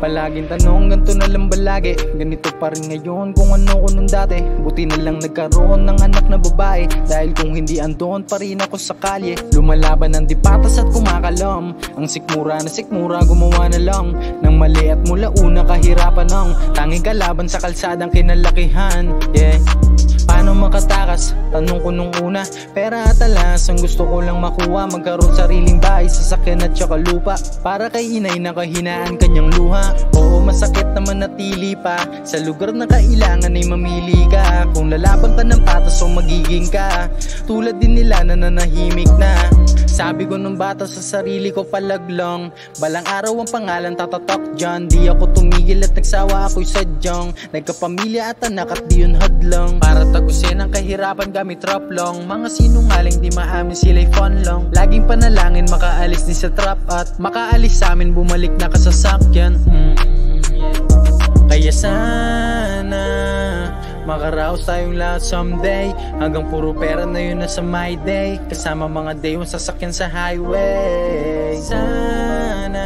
Palaging tanong, ganito na lang ba lagi? Ganito pa rin ngayon kung ano ko nun dati. Buti na lang nagkaroon ng anak na babae, dahil kung hindi andon pa rin ako sa kalye. Lumalaban ng di patas at kumakalam. Ang sikmura na sikmura gumawa na lang ng mali at mula una kahirapan ng tanging kalaban sa kalsadang kinalakihan. Yeah. Paano makatakas? Tanong ko nung una. Pera at alas, ang gusto ko lang makuha. Magkaroon sariling bahay, sasakyan at saka lupa. Para kay inay na kahinaan kanyang luha. Oo, masakit na manatili pa sa lugar na kailangan ay mamili ka. Kung lalaban ka ng patas o magiging ka tulad din nila na nanahimik na. Sabi ko nung bata sa sarili ko palaglang, balang araw ang pangalan tatatak dyan. Di ako tumigil at nagsawa ako'y sadyang nagkapamilya at anak at di yun hadlang. Para tagusin ang kahirapan gamit trap long. Mga sinungaling di maamin sila'y fun long. Laging panalangin makaalis din sa trap at makaalis sa amin bumalik na kasasakyan. Kaya sana makaraos tayong lahat someday. Hanggang puro pera na yun nasa my day. Kasama mga day yung sasakyan sa highway. Sana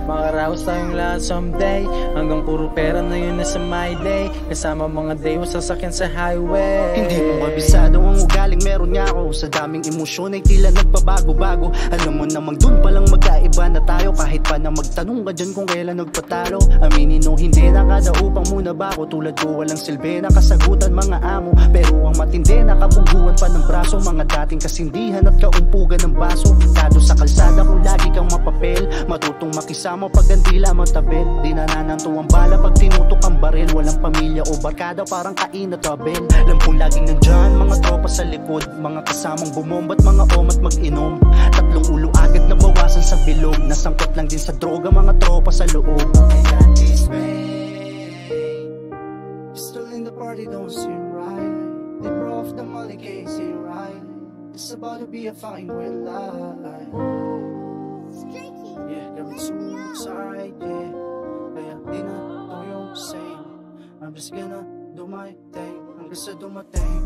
makaraos tayong lahat someday. Hanggang puro pera na yun nasa my day. Kasama mga day yung sasakyan sa highway. Hindi mo mabisado ang ugaling meron niya ako. Sa daming emosyon ay tila nagpabago-bago. Alam mo namang dun palang magkaiba na tayo. Kahit pa na magtanong ka dyan kung kailan nagpatalo. Aminin o hindi, nakadaupang muna ba ako? Tulad ko walang silbi, nakasagutan mga amo. Pero ang matindi, nakabungguan pa ng braso. Mga dating kasindihan at kaumpugan ng baso. Dado sa kalsada kung lagi kang mapapel. Matutong makisama pag hindi lamang tabel. Di nanananto ang bala pag tinutok ang baril. Walang pamilya o barkada, parang kain at tabel. Lampong laging nandyan, mga tropa sa likod. Mga kasamang bumomba't mga omat mag-inom. Tatlong ulo agad na bawasan sa bilog. Nasangkot lang din sa droga, mga tropa sa loob. Still in the party, don't seem right. They brought off the money, can't seem right. It's about to be a fine real life. Yeah, got me so excited. Kaya di na to yung same. I'm just gonna do my thing hanggang sa dumating.